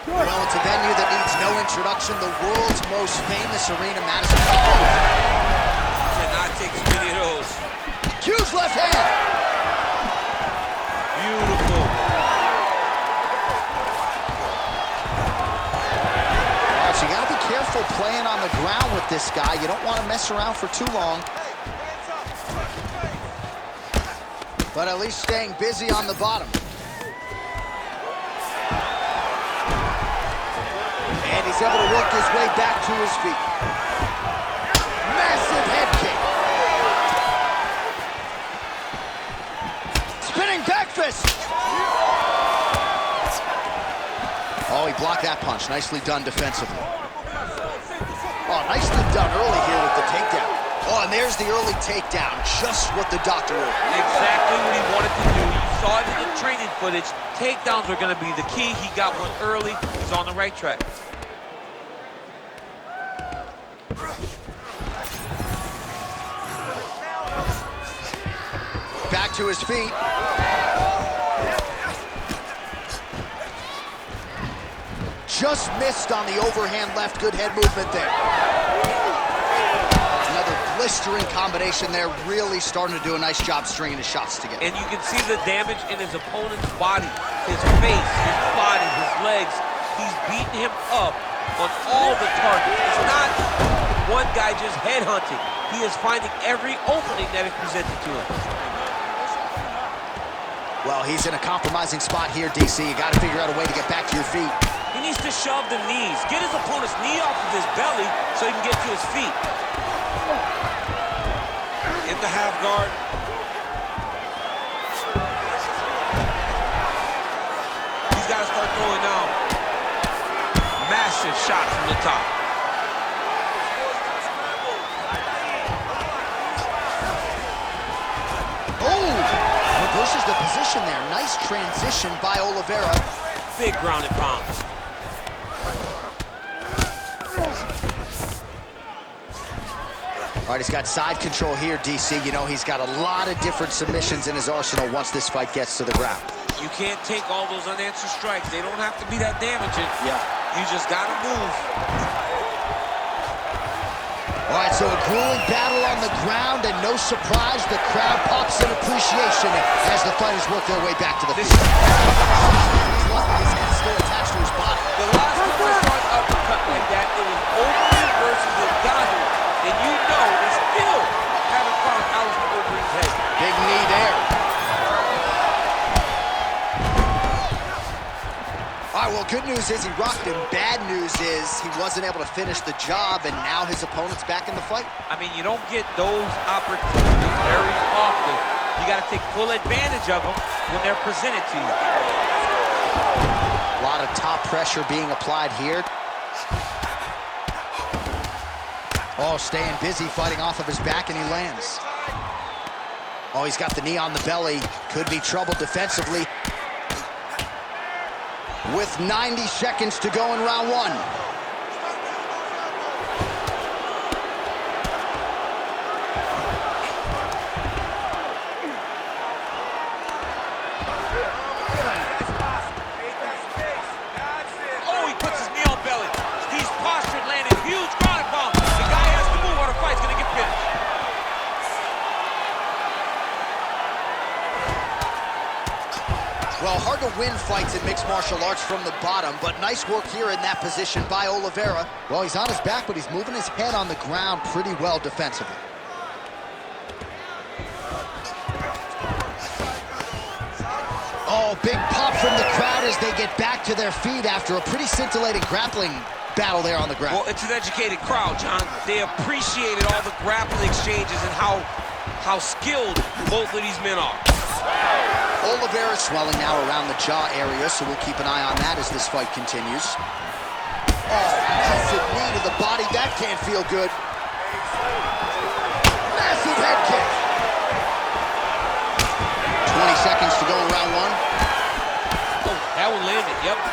Well, it's a venue that needs no introduction. The world's most famous arena, Madison. Cannot take too many of those. Huge left hand. Beautiful. All right, so you gotta be careful playing on the ground with this guy. You don't want to mess around for too long. But at least staying busy on the bottom. And he's able to work his way back to his feet. Massive head kick. Spinning back fist. Oh, he blocked that punch. Nicely done defensively. Oh, nicely done early here with the takedown. Oh, and there's the early takedown. Just what the doctor ordered. Exactly what he wanted to do. You saw it in the training footage. Takedowns are going to be the key. He got one early. He's on the right track. Back to his feet. Just missed on the overhand left. Good head movement there. Another blistering combination there. Really starting to do a nice job stringing his shots together. And you can see the damage in his opponent's body. His face, his body, his legs. He's beating him up on all the targets. It's not one guy just headhunting. He is finding every opening that is presented to him. Well, he's in a compromising spot here, DC. You got to figure out a way to get back to your feet. He needs to shove the knees. Get his opponent's knee off of his belly so he can get to his feet. In the half guard. He's got to start throwing now. Massive shot from the top. Reverses the position there. Nice transition by Oliveira. Big ground and pound. All right, he's got side control here, DC. You know, he's got a lot of different submissions in his arsenal once this fight gets to the ground. You can't take all those unanswered strikes. They don't have to be that damaging. Yeah. You just got to move. All right, so a grueling battle on the ground, and no surprise, the crowd pops in appreciation as the fighters work their way back to the field. He's lucky his head's still attached to his body. The last time I saw an uppercut like that, it was Overeem versus Ngannou, and you know they still haven't found Alistair Overeem's head. Big knee there. All right, well, good news is he rocked him. Bad news is he wasn't able to finish the job, and now his opponent's back in the fight. I mean, you don't get those opportunities very often. You got to take full advantage of them when they're presented to you. A lot of top pressure being applied here. Oh, staying busy, fighting off of his back, and he lands. Oh, he's got the knee on the belly. Could be trouble defensively. With 90 seconds to go in round one. Oh, he puts his knee on belly. He's postured, landing huge ground and pound. The guy has to move or the fight's gonna get finished. Well, hard to win fights in mixed martial arts from the bottom, but nice work here in that position by Oliveira. Well, he's on his back, but he's moving his head on the ground pretty well defensively. Oh, big pop from the crowd as they get back to their feet after a pretty scintillating grappling battle there on the ground. Well, it's an educated crowd, John. They appreciated all the grappling exchanges and how skilled both of these men are. Oliveira swelling now around the jaw area, so we'll keep an eye on that as this fight continues. Oh, massive knee to the body. That can't feel good. Massive head kick. 20 seconds to go in round one. Oh, that one landed, yep. Oh,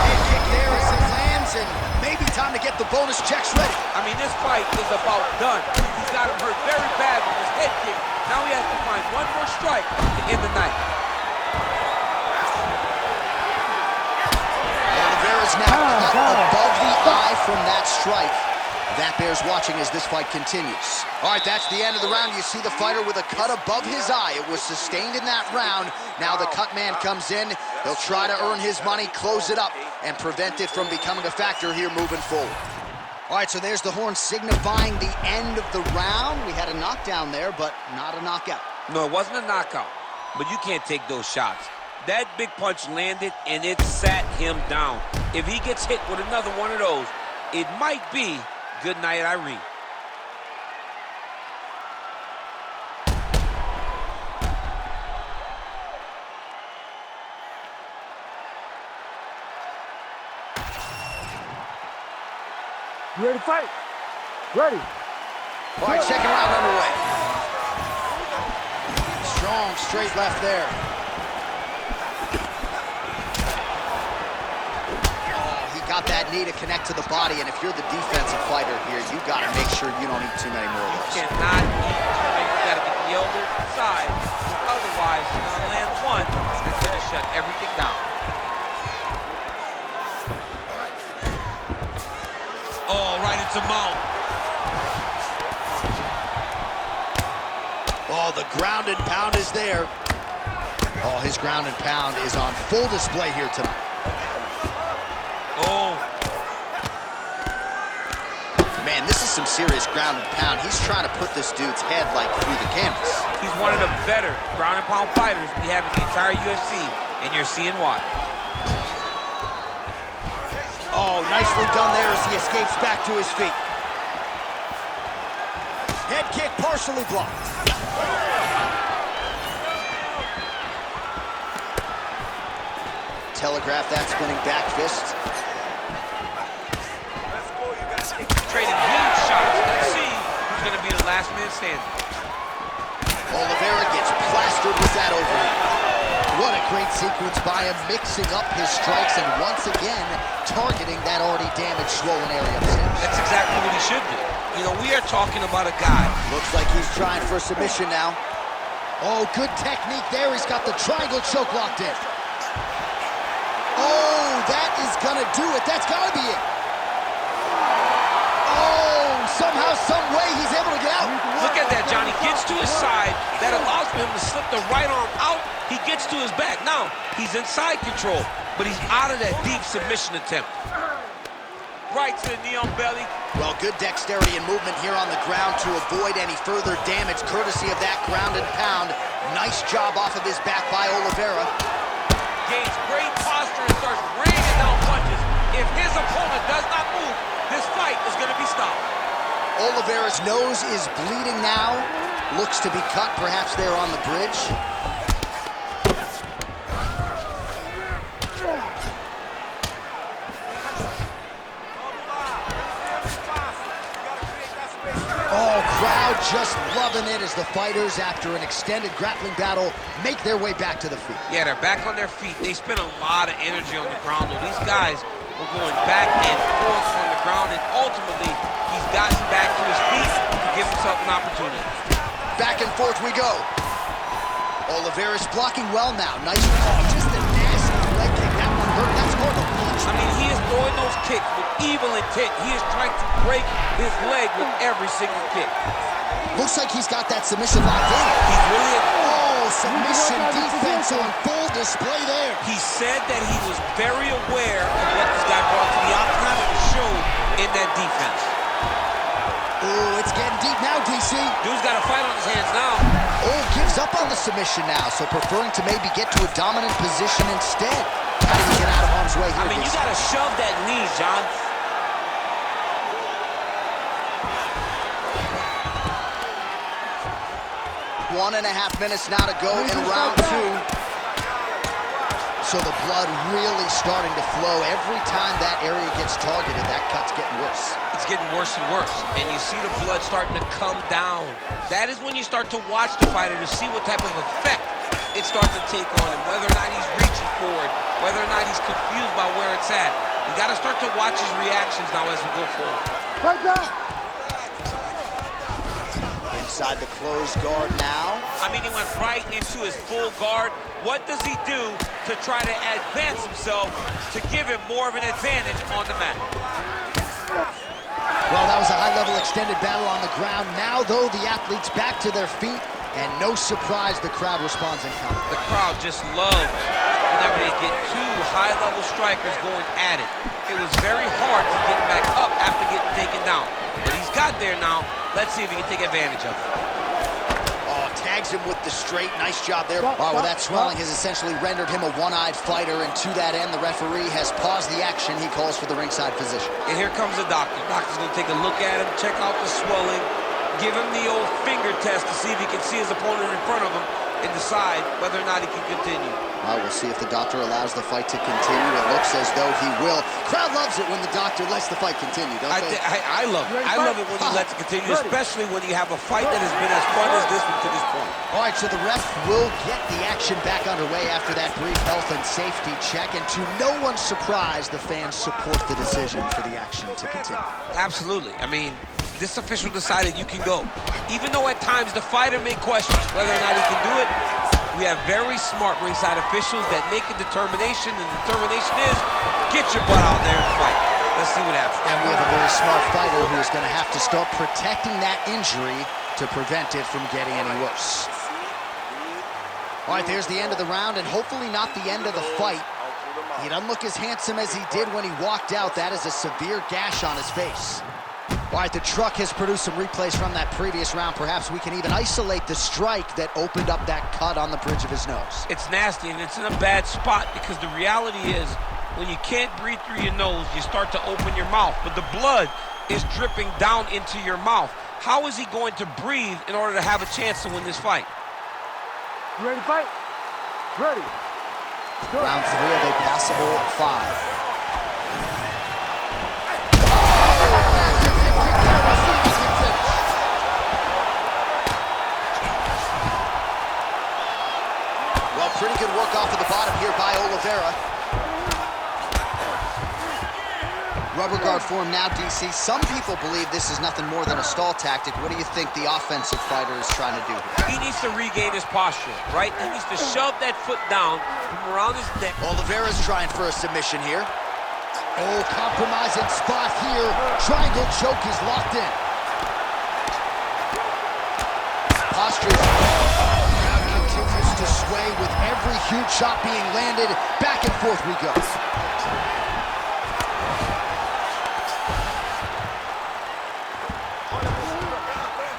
head kick there as it lands, and maybe time to get the bonus checks ready. I mean, this fight is about done. He's got him hurt very bad with his head kick. Now he has to find one more strike to end the night. from that strike. That bears watching as this fight continues. All right, that's the end of the round. You see the fighter with a cut above his eye. It was sustained in that round. Now the cut man comes in. He'll try to earn his money, close it up, and prevent it from becoming a factor here moving forward. All right, so there's the horn signifying the end of the round. We had a knockdown there, but not a knockout. No, it wasn't a knockout, but you can't take those shots. That big punch landed, and it sat him down. If he gets hit with another one of those, it might be good night, Irene. You ready to fight? Ready. All right, second round underway. Strong straight left there. Oh, he got that knee to connect to the body, and if you're the defensive fighter here, you got to make sure you don't eat too many more of those. You cannot eat too many. You got to get the elbow side. Otherwise, you're going to land one, and it's going to shut everything down. Oh, right into mount. Oh, the ground and pound is there. Oh, his ground and pound is on full display here tonight. Oh. Man, this is some serious ground and pound. He's trying to put this dude's head, like, through the canvas. He's one of the better ground and pound fighters we have in the entire UFC, and you're seeing why. Oh, nicely done there as he escapes back to his feet. Head kick partially blocked. Telegraph that spinning back fist. Trading huge shots. Let's see who's going to be the last man standing. Oliveira gets plastered with that overhand. What a great sequence by him, mixing up his strikes and once again targeting that already damaged, swollen area of his hips. That's exactly what he should do. You know, we are talking about a guy. Looks like he's trying for submission now. Oh, good technique there. He's got the triangle choke locked in. Oh, that is gonna do it. That's gotta be it. Oh, somehow, some way he's able to get out. Look at that, Johnny. Gets to his side. That allows for him to slip the right arm out. He gets to his back. Now, he's in side control, but he's out of that deep submission attempt. Right to the knee on belly. Well, good dexterity and movement here on the ground to avoid any further damage, courtesy of that ground and pound. Nice job off of his back by Oliveira. Gains great posture and starts raining down punches. If his opponent does not move, this fight is going to be stopped. Oliveira's nose is bleeding now. Looks to be cut, perhaps there on the bridge. Oh, crowd just loving it as the fighters, after an extended grappling battle, make their way back to the feet. Yeah, they're back on their feet. They spent a lot of energy on the ground, though. These guys were going back and forth on the ground, and ultimately, he's gotten back to his feet to give himself an opportunity. Back and forth we go. Oliveira's blocking well now. Nice call. Just a nasty leg kick. That one hurt. That's more of a punch. I mean, he is throwing those kicks with evil intent. He is trying to break his leg with every single kick. Looks like he's got that submission locked in. He's really... Oh, submission defense on full display there. He said that he was very aware of what this guy brought to the octagon and showed in that defense. Ooh, it's getting deep now, DC. Dude's got a fight on his hands now. Oh, gives up on the submission now, so preferring to maybe get to a dominant position instead. How do you get out of harm's way here, I mean, you DC? got to shove that knee, John. 1.5 minutes now to go in round 2. So the blood really starting to flow. Every time that area gets targeted, that cut's getting worse. It's getting worse and worse, and you see the blood starting to come down. That is when you start to watch the fighter to see what type of effect it starts to take on him, whether or not he's reaching forward, whether or not he's confused by where it's at. You got to start to watch his reactions now as we go forward. Right back. Inside the closed guard now. I mean, he went right into his full guard. What does he do to try to advance himself to give him more of an advantage on the mat? Well, that was a high-level extended battle on the ground. Now, though, the athletes back to their feet, and no surprise, the crowd responds in kind. The crowd just loves whenever they get two high-level strikers going at it. It was very hard to get back up after getting taken down. But he's got there now. Let's see if he can take advantage of it. Oh, tags him with the straight. Nice job there. Oh, well, that swelling has essentially rendered him a one-eyed fighter, and to that end, the referee has paused the action. He calls for the ringside physician. And here comes the doctor. The doctor's going to take a look at him, check out the swelling, give him the old finger test to see if he can see his opponent in front of him and decide whether or not he can continue. We'll see if the doctor allows the fight to continue. It looks as though he will. Crowd loves it when the doctor lets the fight continue, don't they? I love it. I love it when he lets it continue, especially when you have a fight that has been as fun as this one to this point. All right, so the ref will get the action back underway after that brief health and safety check, and to no one's surprise, the fans support the decision for the action to continue. Absolutely. I mean, this official decided you can go. Even though at times the fighter may question whether or not he can do it, we have very smart ringside officials that make a determination, and the determination is get your butt out there and fight. Let's see what happens. And we have a very smart fighter who is going to have to start protecting that injury to prevent it from getting any worse. All right, there's the end of the round, and hopefully not the end of the fight. He doesn't look as handsome as he did when he walked out. That is a severe gash on his face. All right, the truck has produced some replays from that previous round. Perhaps we can even isolate the strike that opened up that cut on the bridge of his nose. It's nasty, and it's in a bad spot because the reality is when you can't breathe through your nose, you start to open your mouth, but the blood is dripping down into your mouth. How is he going to breathe in order to have a chance to win this fight? You ready to fight? Ready. Go. Round 3 of a possible 5. Well, pretty good work off of the bottom here by Oliveira. Rubber guard form now, DC. Some people believe this is nothing more than a stall tactic. What do you think the offensive fighter is trying to do here? He needs to regain his posture, right? He needs to shove that foot down from around his neck. Oliveira's trying for a submission here. Oh, compromising spot here. Triangle choke is locked in. Posture. Crowd continues to sway with every huge shot being landed. Back and forth we go.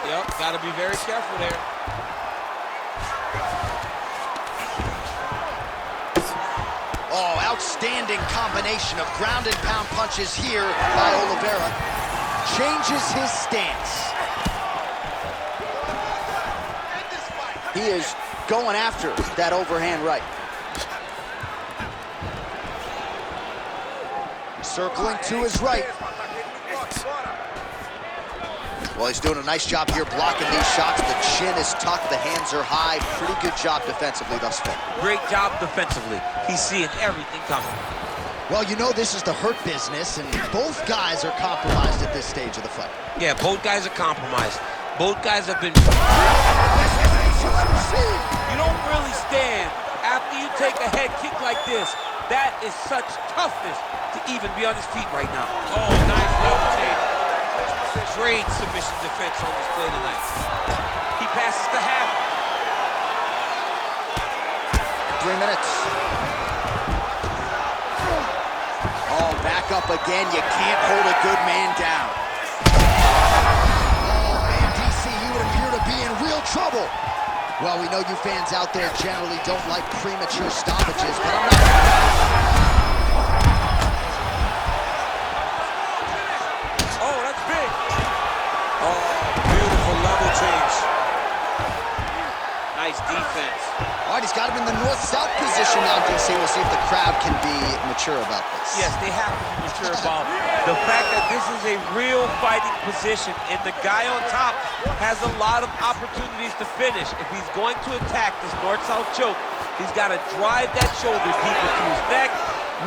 Yep, got to be very careful there. Oh, outstanding combination of ground and pound punches here by Oliveira. Changes his stance. He is going after that overhand right. Circling to his right. Well, he's doing a nice job here blocking these shots. The chin is tucked, the hands are high. Pretty good job defensively thus far. Great job defensively. He's seeing everything coming. Well, you know this is the hurt business, and both guys are compromised at this stage of the fight. Yeah, both guys are compromised. Both guys have been... You don't really stand after you take a head kick like this. That is such toughness to even be on his feet right now. Oh, nice level change. Great submission defense on display tonight. He passes to half. 3 minutes. Oh, back up again. You can't hold a good man down. Oh, man, DC, he would appear to be in real trouble. Well, we know you fans out there generally don't like premature stoppages, but I'm not... Nice defense. All right, he's got him in the north-south position now, DC. We'll see if the crowd can be mature about this. Yes, they have to be mature about the fact that this is a real fighting position, and the guy on top has a lot of opportunities to finish. If he's going to attack this north-south choke, he's got to drive that shoulder deep into his neck,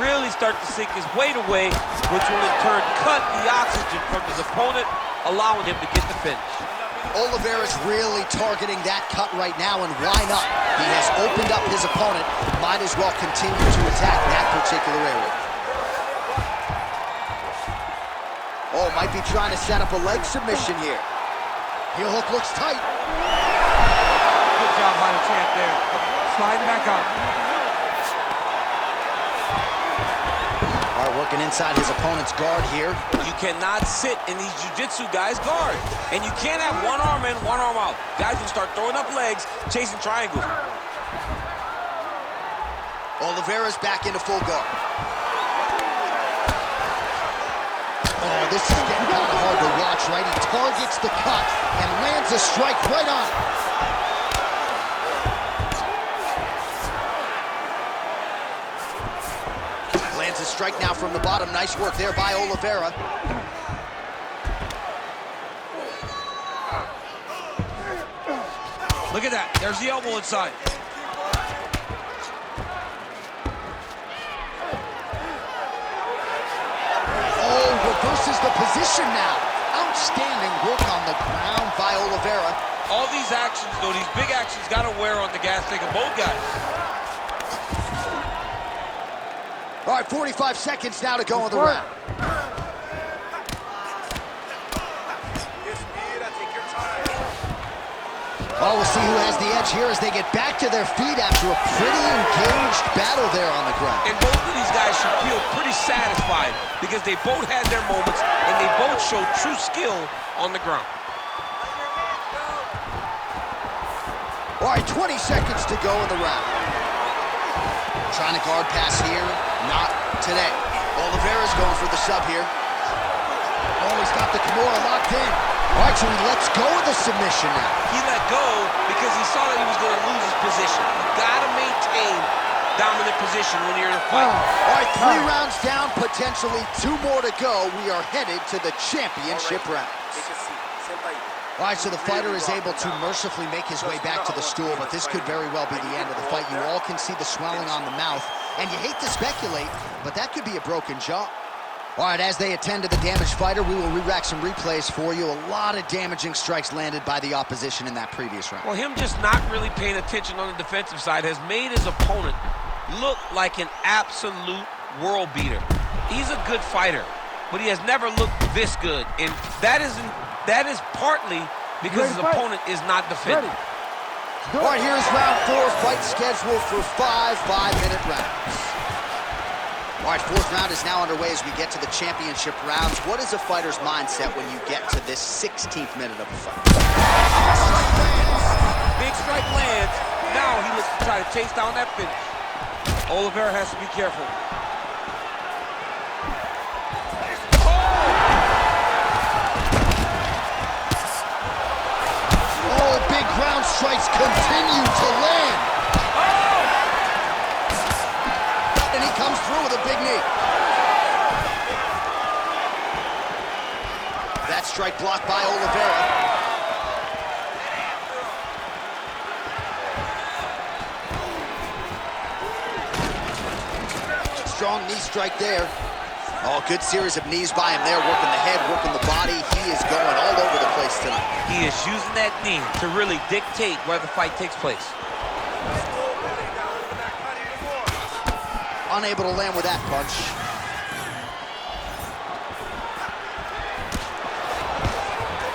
really start to sink his weight away, which will in turn cut the oxygen from his opponent, allowing him to get the finish. Oliveira's really targeting that cut right now, and why not? He has opened up his opponent. Might as well continue to attack that particular area. Oh, Might be trying to set up a leg submission here. Heel hook looks tight. Good job by the champ there. Sliding back up. All right, working inside his opponent's guard here. You cannot sit in these jiu-jitsu guys' guard. And you can't have one arm in, one arm out. Guys will start throwing up legs, chasing triangles. Oliveira's back into full guard. Oh, this is getting kind of hard to watch, right? He targets the cut and lands a strike right on it. Lands a strike now from the bottom. Nice work there by Oliveira. Look at that. There's the elbow inside. Reverses the position now. Outstanding work on the ground by Oliveira. All these actions, though, these big actions, got to wear on the gas tank of both guys. All right, 45 seconds now to go in the round. Well, we'll see who has the edge here as they get back to their feet after a pretty engaged battle there on the ground. And both of these guys should feel pretty satisfied because they both had their moments and they both showed true skill on the ground. All right, 20 seconds to go in the round. Trying to guard pass here, not today. Oliveira's going for the sub here. Oh, he's got the Kimura locked in. All right, so he lets go of the submission now. He let go because he saw that he was going to lose his position. You got to maintain dominant position when you're in a fight. All right, 3 rounds down, potentially 2 more to go. We are headed to the championship rounds. All right, so the fighter is able to mercifully make his way back to the stool, but this could very well be the end of the fight. You all can see the swelling on the mouth, and you hate to speculate, but that could be a broken jaw. All right, as they attend to the damaged fighter, we will re-rack some replays for you. A lot of damaging strikes landed by the opposition in that previous round. Well, him just not really paying attention on the defensive side has made his opponent look like an absolute world beater. He's a good fighter, but he has never looked this good, and that is partly because his opponent is not defending. All right, here's round 4, fight scheduled for 5 5-minute rounds. All right, 4th round is now underway as we get to the championship rounds. What is a fighter's mindset when you get to this 16th minute of a fight? Big strike lands. Now he looks to try to chase down that finish. Oliveira has to be careful. Oh, big ground strikes continue to land. And he comes through with a big knee. That strike blocked by Oliveira. Strong knee strike there. Oh, good series of knees by him there, working the head, working the body. He is going all over the place tonight. He is using that knee to really dictate where the fight takes place. Unable to land with that punch.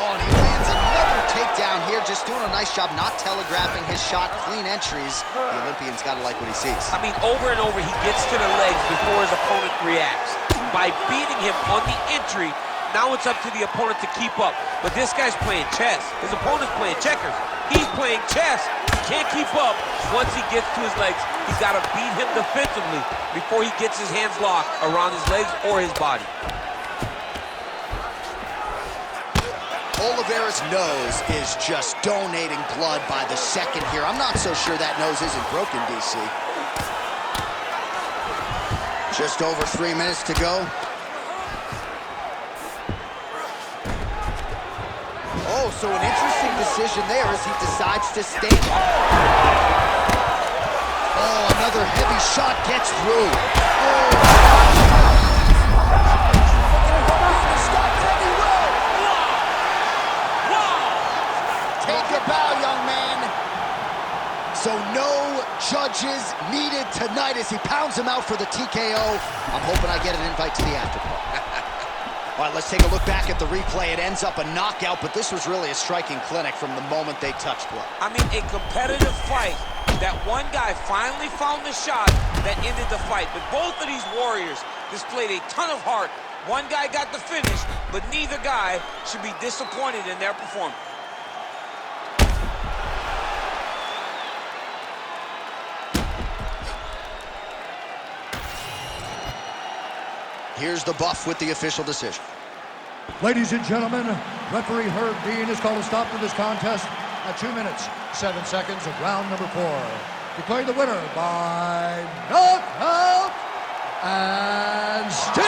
Oh, and he lands another takedown here, just doing a nice job not telegraphing his shot. Clean entries. The Olympian's got to like what he sees. I mean, over and over, he gets to the legs before his opponent reacts. By beating him on the entry, now it's up to the opponent to keep up. But this guy's playing chess. His opponent's playing checkers. He's playing chess. He can't keep up. Once he gets to his legs, he's got to beat him defensively before he gets his hands locked around his legs or his body. Oliveira's nose is just donating blood by the second here. I'm not so sure that nose isn't broken, DC. Just over 3 minutes to go. Oh, so an interesting decision there as he decides to stay. Oh, another heavy shot gets through. Take a bow, young man. So no judges needed tonight as he pounds him out for the TKO. I'm hoping I get an invite to the after party. All right, let's take a look back at the replay. It ends up a knockout, but this was really a striking clinic from the moment they touched blood. I mean, a competitive fight. That one guy finally found the shot that ended the fight. But both of these warriors displayed a ton of heart. One guy got the finish, but neither guy should be disappointed in their performance. Here's the buff with the official decision. Ladies and gentlemen, referee Herb Dean has called a stop to this contest at 2 minutes, 7 seconds of round number 4. Declaring the winner by knockout and still